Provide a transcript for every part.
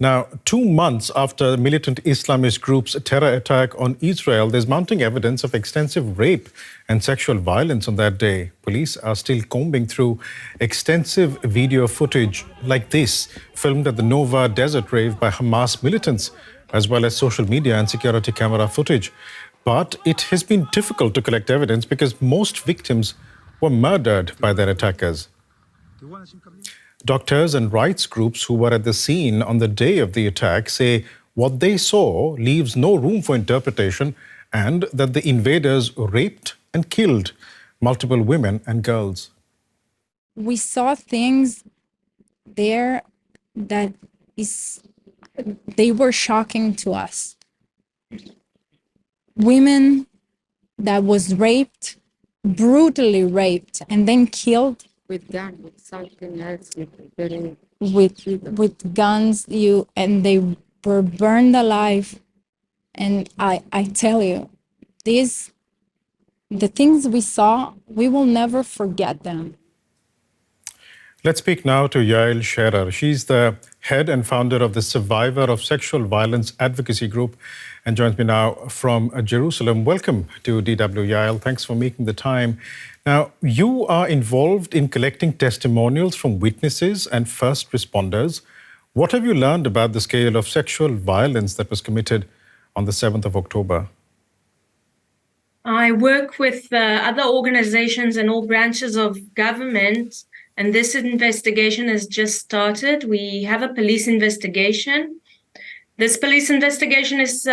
Now, 2 months after the militant Islamist group's terror attack on Israel, there's mounting evidence of extensive rape and sexual violence on that day. Police are still combing through extensive video footage like this, filmed at the Nova desert rave by Hamas militants, as well as social media and security camera footage. But it has been difficult to collect evidence because most victims were murdered by their attackers. Doctors and rights groups who were at the scene on the day of the attack say what they saw leaves no room for interpretation and that the invaders raped and killed multiple women and girls. We saw things there that they were shocking to us. Women that was raped, brutally raped, and then killed with something else, with guns, and they were burned alive. And I tell you, the things we saw, we will never forget them. Let's speak now to Yael Scherer. She's the head and founder of the Survivor of Sexual Violence Advocacy Group and joins me now from Jerusalem. Welcome to DW, Yael. Thanks for making the time. Now, you are involved in collecting testimonials from witnesses and first responders. What have you learned about the scale of sexual violence that was committed on the 7th of October? I work with other organizations and all branches of government, and this investigation has just started. We have a police investigation. This police investigation is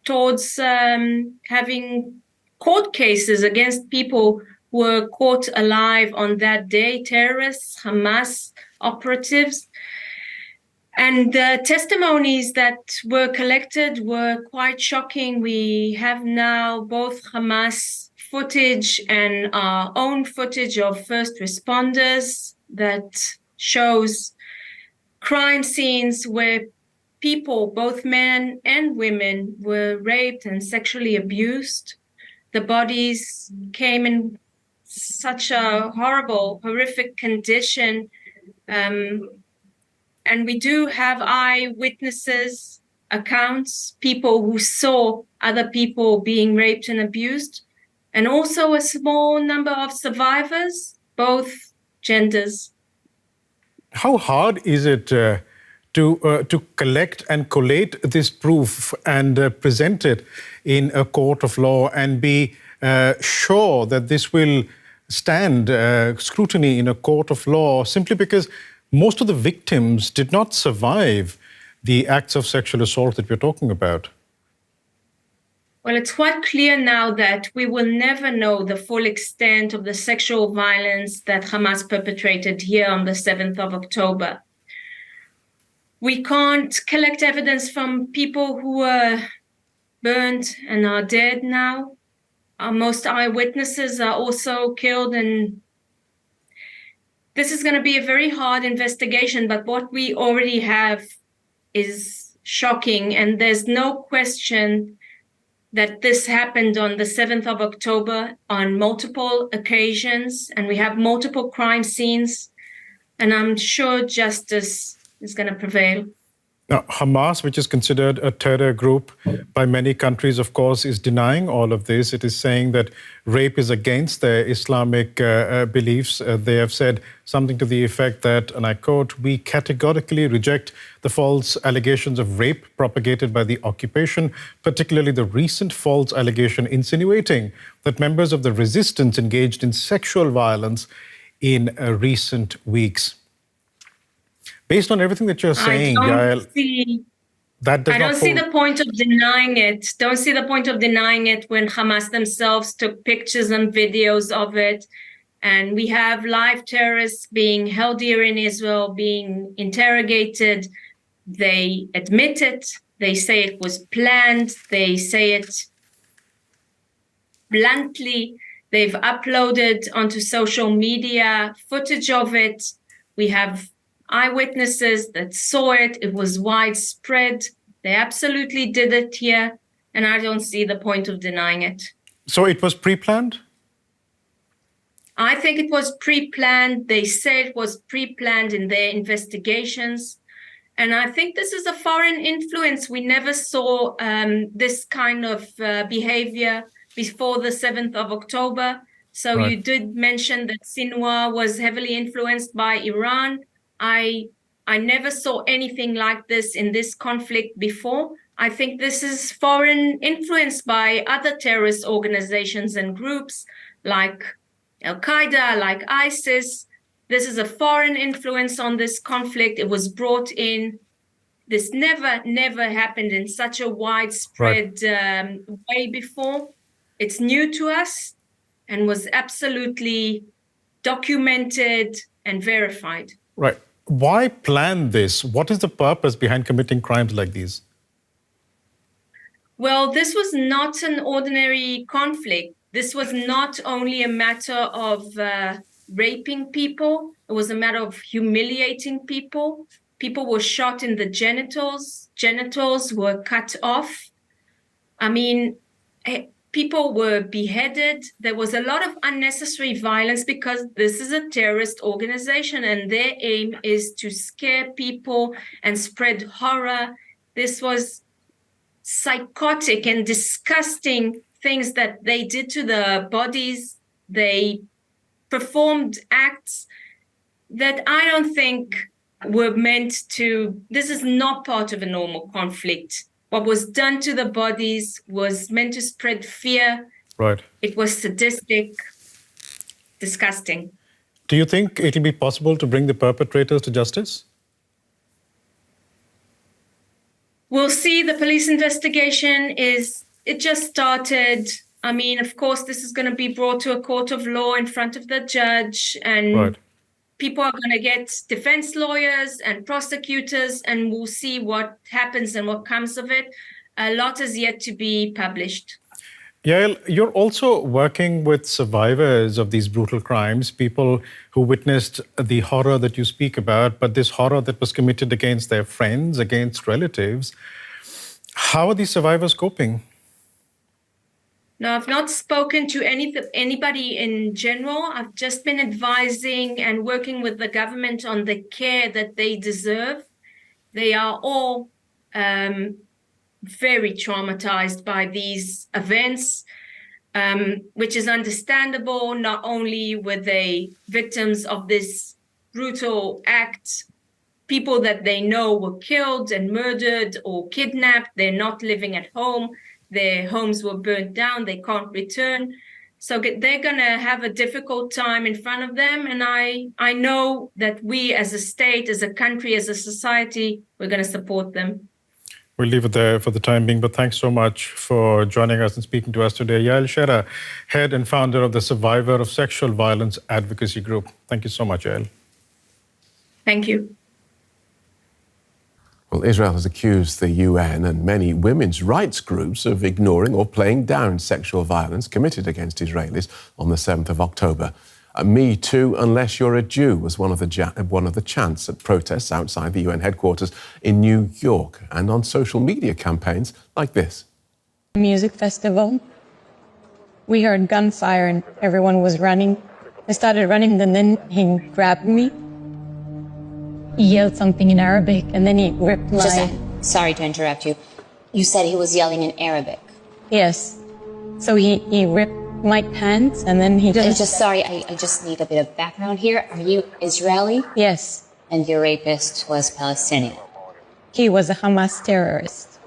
towards having court cases against people who were caught alive on that day, terrorists, Hamas operatives. And the testimonies that were collected were quite shocking. We have now both Hamas footage and our own footage of first responders that shows crime scenes where people, both men and women, were raped and sexually abused. The bodies came in such a horrible, horrific condition. And we do have eyewitnesses accounts, people who saw other people being raped and abused, and also a small number of survivors, both genders. How hard is it to collect and collate this proof and present it in a court of law and be sure that this will stand scrutiny in a court of law, simply because most of the victims did not survive the acts of sexual assault that we're talking about? Well, it's quite clear now that we will never know the full extent of the sexual violence that Hamas perpetrated here on the 7th of October. We can't collect evidence from people who were burned and are dead now. Most eyewitnesses are also killed, and this is going to be a very hard investigation, but what we already have is shocking, and there's no question that this happened on the 7th of October on multiple occasions, and we have multiple crime scenes, and I'm sure justice is going to prevail. Now, Hamas, which is considered a terror group by many countries, of course, is denying all of this. It is saying that rape is against their Islamic beliefs. They have said something to the effect that, and I quote, "We categorically reject the false allegations of rape propagated by the occupation, particularly the recent false allegation insinuating that members of the resistance engaged in sexual violence in recent weeks." Based on everything that you're saying, Yael, I don't see the point of denying it. Don't see the point of denying it when Hamas themselves took pictures and videos of it. And we have live terrorists being held here in Israel, being interrogated. They admit it. They say it was planned. They say it bluntly. They've uploaded onto social media footage of it. We have eyewitnesses that saw it. It was widespread. They absolutely did it here, and I don't see the point of denying it. So it was pre-planned? I think it was pre-planned. They say it was pre-planned in their investigations. And I think this is a foreign influence. We never saw this kind of behavior before the 7th of October. So Right. you did mention that Sinwar was heavily influenced by Iran. I never saw anything like this in this conflict before. I think this is foreign influence by other terrorist organizations and groups like Al-Qaeda, like ISIS. This is a foreign influence on this conflict. It was brought in. This never happened in such a widespread way before. It's new to us and was absolutely documented and verified. Right. Why plan this? What is the purpose behind committing crimes like these? Well, this was not an ordinary conflict. This was not only a matter of raping people. It was a matter of humiliating people. People were shot in the genitals. Genitals were cut off. I mean, people were beheaded. There was a lot of unnecessary violence because this is a terrorist organization and their aim is to scare people and spread horror. This was psychotic and disgusting things that they did to the bodies. They performed acts that I don't think were meant to. This is not part of a normal conflict. What was done to the bodies was meant to spread fear. Right. It was sadistic, disgusting. Do you think it'll be possible to bring the perpetrators to justice? We'll see. The police investigation it just started. I mean, of course, this is going to be brought to a court of law in front of the judge, and people are going to get defense lawyers and prosecutors, and we'll see what happens and what comes of it. A lot is yet to be published. Yael, you're also working with survivors of these brutal crimes, people who witnessed the horror that you speak about, but this horror that was committed against their friends, against relatives. How are these survivors coping? No, I've not spoken to anybody in general. I've just been advising and working with the government on the care that they deserve. They are all very traumatized by these events, which is understandable. Not only were they victims of this brutal act, people that they know were killed and murdered or kidnapped. They're not living at home. Their homes were burnt down. They can't return. So they're going to have a difficult time in front of them. And I know that we as a state, as a country, as a society, we're going to support them. We'll leave it there for the time being, but thanks so much for joining us and speaking to us today. Yael Shera, head and founder of the Survivor of Sexual Violence Advocacy Group. Thank you so much, Yael. Thank you. Well, Israel has accused the UN and many women's rights groups of ignoring or playing down sexual violence committed against Israelis on the 7th of October. Me Too, Unless You're a Jew was one of the chants at protests outside the UN headquarters in New York and on social media campaigns like this. Music festival. We heard gunfire and everyone was running. I started running and then he grabbed me. He yelled something in Arabic and then he ripped my... Sorry to interrupt you. You said he was yelling in Arabic. Yes. So he ripped my pants and then he just... Sorry, I just need a bit of background here. Are you Israeli? Yes. And your rapist was Palestinian? He was a Hamas terrorist.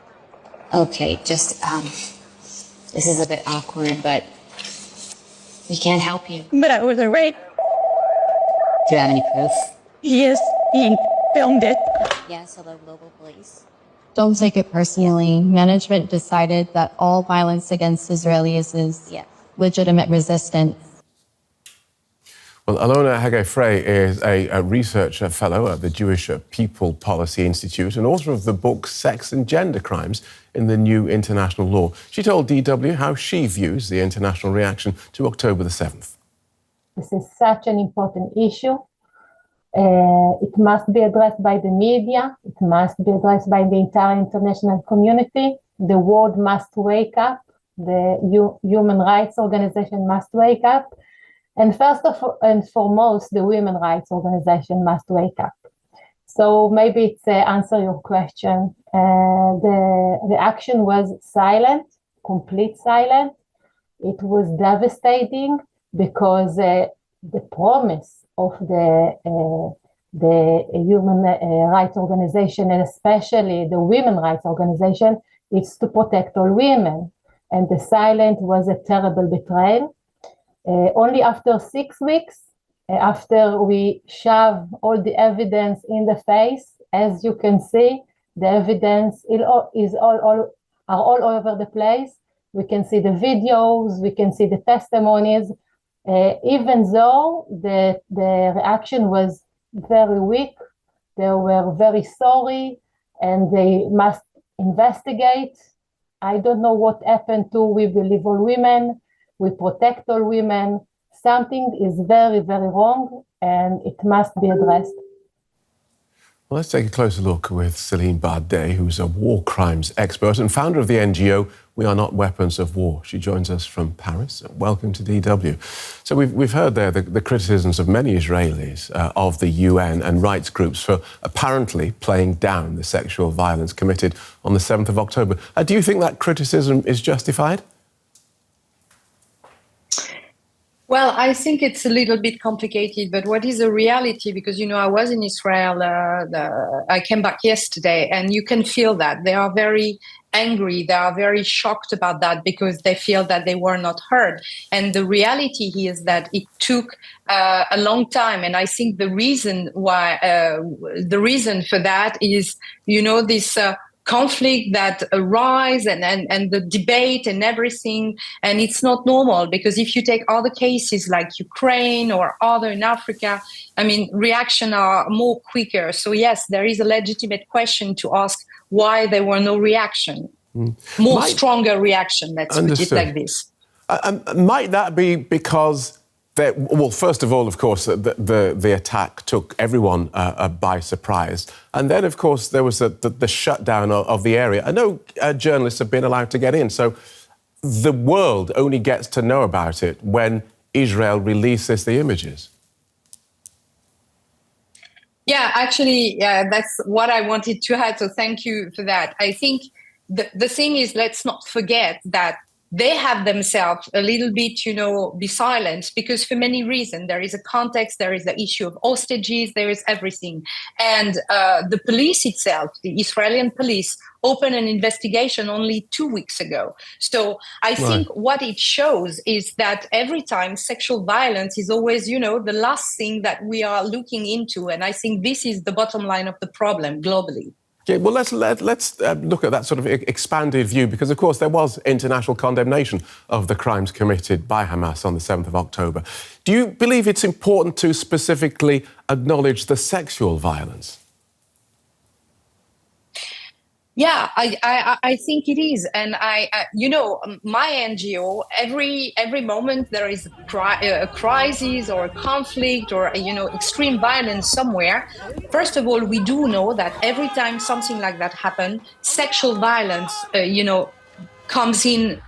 Okay, just, this is a bit awkward, but we can't help you. But I was raped. Do you have any proof? Yes, he filmed it. Yes, hello, global police. Don't take it personally. Management decided that all violence against Israelis is legitimate resistance. Well, Alona Haggai-Frey is a research fellow at the Jewish People Policy Institute and author of the book Sex and Gender Crimes in the New International Law. She told DW how she views the international reaction to October the 7th. This is such an important issue. It must be addressed by the media. It must be addressed by the entire international community. The world must wake up. The human rights organization must wake up. And first and foremost, the women's rights organization must wake up. So maybe it's answer your question. The reaction was silent, complete silent. It was devastating because the promise of the human rights organization, and especially the women rights organization, is to protect all women. And the silence was a terrible betrayal. Only after 6 weeks, after we shove all the evidence in the face, as you can see, the evidence is all over the place. We can see the videos, we can see the testimonies, even though the reaction was very weak. They were very sorry and they must investigate. I don't know what happened to We Believe All Women, We Protect All Women. Something is very, very wrong and it must be addressed. Well, let's take a closer look with Celine Bardet, who's a war crimes expert and founder of the NGO We Are Not Weapons of War. She joins us from Paris. Welcome to DW. So we've heard there the criticisms of many Israelis of the UN and rights groups for apparently playing down the sexual violence committed on the 7th of October. Do you think that criticism is justified? Well, I think it's a little bit complicated, but what is the reality? Because, I was in Israel, I came back yesterday, and you can feel that. They are very angry, they are very shocked about that because they feel that they were not heard. And the reality is that it took a long time. And I think the reason for that is, this conflict that arise and the debate and everything, and it's not normal because if you take other cases like Ukraine or other in Africa, reaction are more quicker. So yes, there is a legitimate question to ask why there were no reaction, stronger reaction. Let's put it like this. Might that be because first of all, of course, the attack took everyone by surprise. And then, of course, there was the shutdown of the area. I know journalists have been allowed to get in, so the world only gets to know about it when Israel releases the images. Yeah, actually, that's what I wanted to add, so thank you for that. I think the thing is, let's not forget that they have themselves a little bit, be silent because for many reasons, there is a context, there is the issue of hostages, there is everything. And the police itself, the Israeli police, opened an investigation only 2 weeks ago. So I think what it shows is that every time sexual violence is always, the last thing that we are looking into. And I think this is the bottom line of the problem globally. Okay, well, let's look at that sort of expanded view because, of course, there was international condemnation of the crimes committed by Hamas on the 7th of October. Do you believe it's important to specifically acknowledge the sexual violence? Yeah, I think it is. And my NGO, every moment there is a crisis or a conflict or, extreme violence somewhere. First of all, we do know that every time something like that happens, sexual violence, comes in,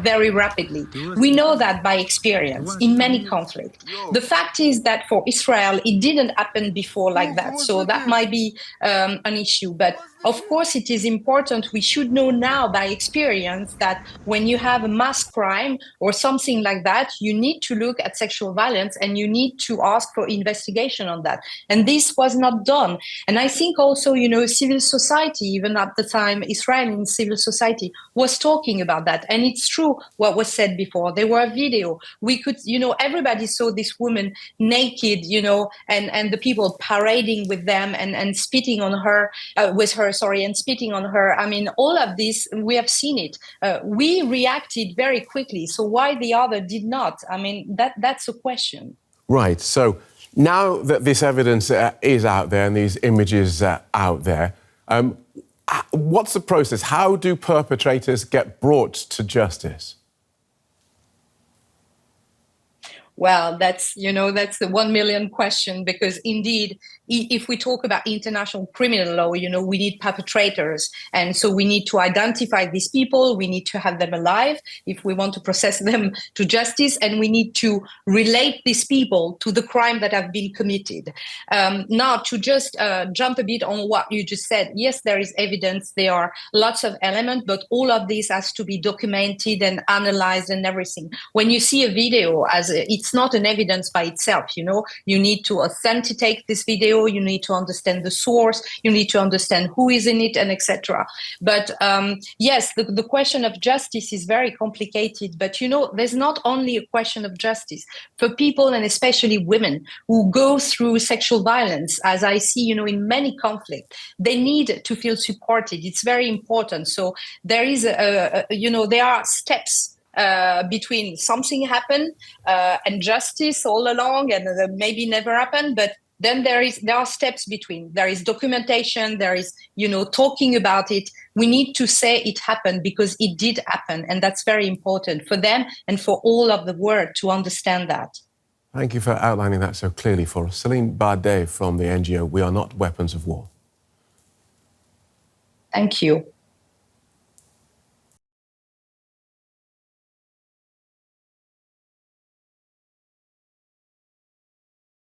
very rapidly. We know that by experience in many conflicts. The fact is that for Israel, it didn't happen before like that. So that might be an issue. But of course, it is important. We should know now by experience that when you have a mass crime or something like that, you need to look at sexual violence and you need to ask for investigation on that. And this was not done. And I think also, civil society, even at the time, Israeli civil society was talking about that. And it's true what was said before. There were video. We could, everybody saw this woman naked, and the people parading with them and spitting on her, and spitting on her. All of this, we have seen it. We reacted very quickly. So why the other did not? That's a question. Right. So now that this evidence is out there and these images are out there, what's the process? How do perpetrators get brought to justice? Well, that's the 1 million question, because indeed, if we talk about international criminal law, you know, we need perpetrators. And so we need to identify these people. We need to have them alive if we want to process them to justice. And we need to relate these people to the crime that have been committed. Now, to just jump a bit on what you just said, yes, there is evidence. There are lots of elements, but all of this has to be documented and analyzed and everything. When you see a video, it's not an evidence by itself, you know, you need to authenticate this video. You need to understand the source, you need to understand who is in it, and etc. But yes, the question of justice is very complicated. But you know, there's not only a question of justice for people, and especially women who go through sexual violence, as I see, you know, in many conflicts. They need to feel supported. It's very important. So there is you know, there are steps between something happen and justice all along, and maybe never happen, but then there are steps between. There is documentation, there is, you know, talking about it. We need to say it happened because it did happen, and that's very important for them and for all of the world to understand that. Thank you for outlining that so clearly for us. Celine Bardet from the NGO We Are Not Weapons of War. Thank you.